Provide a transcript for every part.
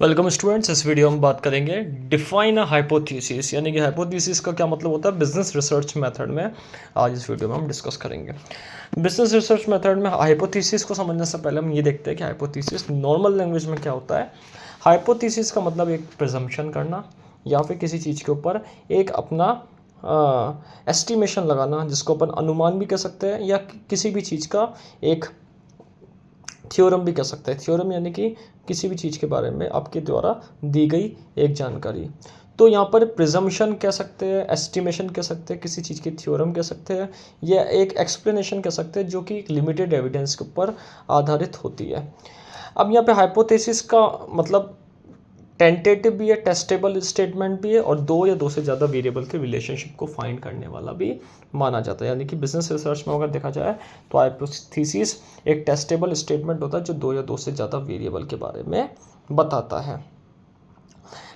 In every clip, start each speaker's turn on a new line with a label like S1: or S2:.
S1: Welcome students. इस video में बात करेंगे डिफाइन अ हाइपोथेसिस, यानी कि हाइपोथेसिस का क्या मतलब होता है बिजनेस रिसर्च मेथड में। आज इस वीडियो में हम डिस्कस करेंगे। बिजनेस रिसर्च मेथड में हाइपोथेसिस को समझने से पहले हम ये देखते हैं कि हाइपोथेसिस नॉर्मल लैंग्वेज में क्या होता है। हाइपोथेसिस का मतलब एक प्रिजम्पशन करना या फिर किसी चीज़ के ऊपर एक अपना एस्टिमेशन लगाना, जिसको अपन अनुमान भी कह सकते हैं या किसी भी चीज़ का एक थ्योरम भी कह सकते हैं। थ्योरम यानी कि किसी भी चीज़ के बारे में आपके द्वारा दी गई एक जानकारी। तो यहाँ पर प्रिजम्पशन कह सकते हैं, एस्टिमेशन कह सकते हैं, किसी चीज़ की थ्योरम कह सकते हैं, या एक एक्सप्लेनेशन कह सकते हैं जो कि एक लिमिटेड एविडेंस के ऊपर आधारित होती है। अब यहाँ पे हाइपोथेसिस का मतलब टेंटेटिव भी है, टेस्टेबल स्टेटमेंट भी है, और दो या दो से ज़्यादा वेरिएबल के रिलेशनशिप को फाइंड करने वाला भी माना जाता है। यानी कि बिजनेस रिसर्च में अगर देखा जाए तो हाइपोथेसिस एक टेस्टेबल स्टेटमेंट होता है जो दो या दो से ज़्यादा वेरिएबल के बारे में बताता है।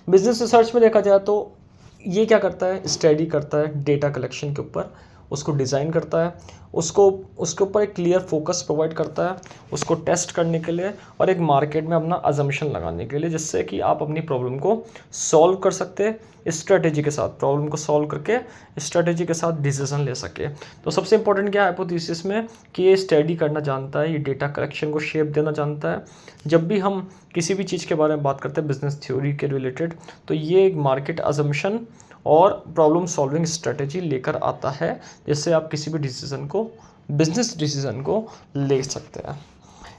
S1: बिजनेस रिसर्च में देखा जाए तो ये क्या करता है, स्टडी करता है डेटा कलेक्शन के ऊपर, उसको डिज़ाइन करता है, उसको उसके ऊपर एक क्लियर फोकस प्रोवाइड करता है, उसको टेस्ट करने के लिए और एक मार्केट में अपना अजम्पशन लगाने के लिए, जिससे कि आप अपनी प्रॉब्लम को सॉल्व कर सकते हैं स्ट्रेटेजी के साथ, प्रॉब्लम को सॉल्व करके स्ट्रेटेजी के साथ डिसीजन ले सके। तो सबसे इंपॉर्टेंट क्या है हाइपोथेसिस में कि ये स्टडी करना जानता है, ये डेटा कलेक्शन को शेप देना जानता है। जब भी हम किसी भी चीज़ के बारे में बात करते हैं बिजनेस थ्योरी के रिलेटेड, तो ये एक मार्केट अजम्पशन और प्रॉब्लम सॉल्विंग स्ट्रेटेजी लेकर आता है, जिससे आप किसी भी डिसीजन को, बिजनेस डिसीजन को ले सकते हैं।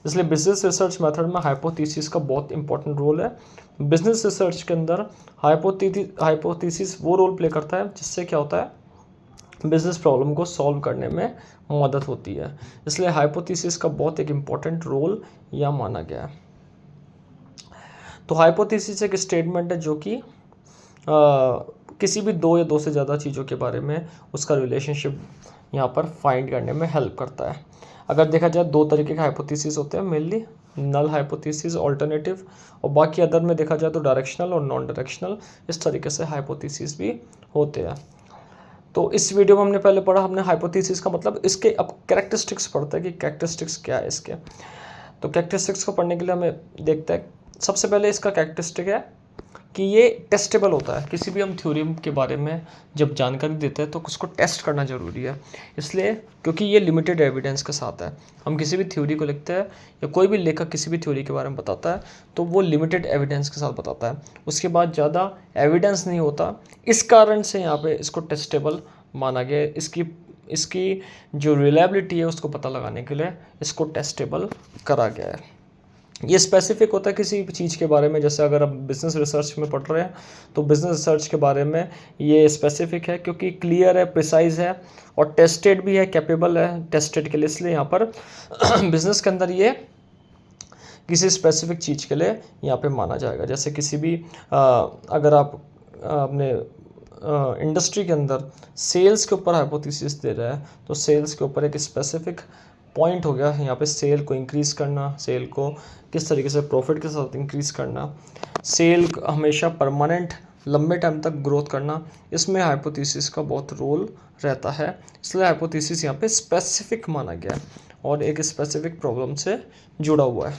S1: इसलिए बिजनेस रिसर्च मेथड में हाइपोथेसिस का बहुत इंपॉर्टेंट रोल है। बिजनेस रिसर्च के अंदर हाइपोथेसिस वो रोल प्ले करता है जिससे क्या होता है, बिजनेस प्रॉब्लम को सॉल्व करने में मदद होती है। इसलिए हाइपोथेसिस का बहुत एक इम्पॉर्टेंट रोल यह माना गया है। तो हाइपोथेसिस एक स्टेटमेंट है जो कि किसी भी दो या दो से ज़्यादा चीज़ों के बारे में उसका रिलेशनशिप यहाँ पर फाइंड करने में हेल्प करता है। अगर देखा जाए दो तरीके के हाइपोथेसिस होते हैं मेनली, नल हाइपोथेसिस, ऑल्टरनेटिव, और बाकी अदर में देखा जाए तो डायरेक्शनल और नॉन डायरेक्शनल, इस तरीके से हाइपोथेसिस भी होते हैं। तो इस वीडियो में हमने पहले पढ़ा, हमने हाइपोथेसिस का मतलब, इसके अब कैरेक्टरिस्टिक्स पढ़ते हैं कि कैरेक्टरिस्टिक्स क्या है इसके। तो कैरेक्टरिस्टिक्स को पढ़ने के लिए हमें देखते हैं, सबसे पहले इसका कैरेक्टरिस्टिक है कि ये टेस्टेबल होता है। किसी भी हम थ्योरी के बारे में जब जानकारी देते हैं तो उसको टेस्ट करना ज़रूरी है, इसलिए क्योंकि ये लिमिटेड एविडेंस के साथ है। हम किसी भी थ्योरी को लिखते हैं या कोई भी लेखक किसी भी थ्योरी के बारे में बताता है तो वो लिमिटेड एविडेंस के साथ बताता है, उसके बाद ज़्यादा एविडेंस नहीं होता। इस कारण से यहाँ पे इसको टेस्टेबल माना गया है। इसकी जो रिलायबिलिटी है उसको पता लगाने के लिए इसको टेस्टेबल करा गया है। ये स्पेसिफिक होता है किसी भी चीज़ के बारे में। जैसे अगर आप बिजनेस रिसर्च में पढ़ रहे हैं तो बिजनेस रिसर्च के बारे में ये स्पेसिफिक है क्योंकि क्लियर है, प्रिसाइज है और टेस्टेड भी है, कैपेबल है टेस्टेड के लिए। इसलिए यहाँ पर बिजनेस के अंदर ये किसी स्पेसिफिक चीज़ के लिए यहाँ पे माना जाएगा। जैसे किसी भी अगर आप अपने इंडस्ट्री के अंदर सेल्स के ऊपर हाइपोथेसिस दे रहा है तो सेल्स के ऊपर एक स्पेसिफिक पॉइंट हो गया यहाँ पे, सेल को इंक्रीज़ करना, सेल को किस तरीके से प्रॉफिट के साथ इंक्रीज़ करना, सेल हमेशा परमानेंट लंबे टाइम तक ग्रोथ करना, इसमें हाइपोथेसिस का बहुत रोल रहता है। इसलिए हाइपोथेसिस यहाँ पे स्पेसिफिक माना गया है और एक स्पेसिफिक प्रॉब्लम से जुड़ा हुआ है।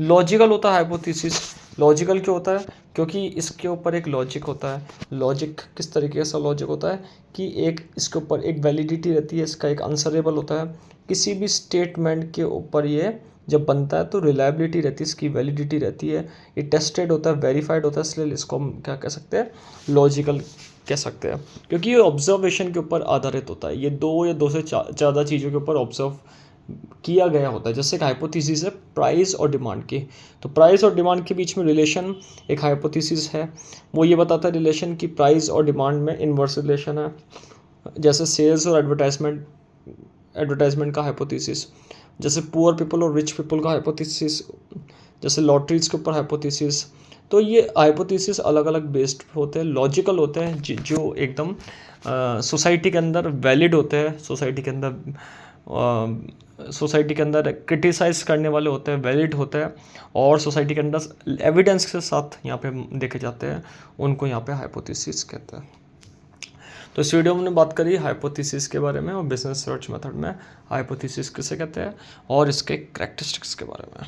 S1: लॉजिकल होता है हाइपोथेसिस। लॉजिकल क्यों होता है? क्योंकि इसके ऊपर एक लॉजिक होता है। लॉजिक किस तरीके से लॉजिक होता है कि एक इसके ऊपर एक वैलिडिटी रहती है, इसका एक आंसरेबल होता है। किसी भी स्टेटमेंट के ऊपर ये जब बनता है तो रिलायबिलिटी रहती है, इसकी वैलिडिटी रहती है, ये टेस्टेड होता है, वेरीफाइड होता है, इसलिए इसको हम क्या कह सकते हैं, लॉजिकल कह सकते हैं। क्योंकि ये ऑब्जर्वेशन के ऊपर आधारित होता है, ये दो या दो से ज़्यादा चीज़ों के ऊपर ऑब्जर्व किया गया होता है। जैसे एक हाइपोथेसिस है प्राइस और डिमांड की, तो प्राइस और डिमांड के बीच में रिलेशन एक हाइपोथेसिस है। वो ये बताता है रिलेशन कि प्राइस और डिमांड में इन्वर्स रिलेशन है। जैसे सेल्स और एडवर्टाइजमेंट का हाइपोथेसिस, जैसे पुअर पीपल और रिच पीपल का हाइपोथेसिस, जैसे लॉटरीज के ऊपर हाइपोथेसिस। तो ये हाइपोथेसिस अलग अलग बेस्ड होते हैं, लॉजिकल होते हैं, जो एकदम सोसाइटी के अंदर वैलिड होते हैं, सोसाइटी के अंदर क्रिटिसाइज करने वाले होते हैं, वैलिड होते हैं, और सोसाइटी के अंदर एविडेंस के साथ यहाँ पे देखे जाते हैं, उनको यहाँ पे हाइपोथेसिस कहते हैं। तो इस वीडियो में हमने बात करी हाइपोथेसिस के बारे में और बिजनेस रिसर्च मेथड में हाइपोथेसिस किसे कहते हैं और इसके कैरेक्टरिस्टिक्स के बारे में।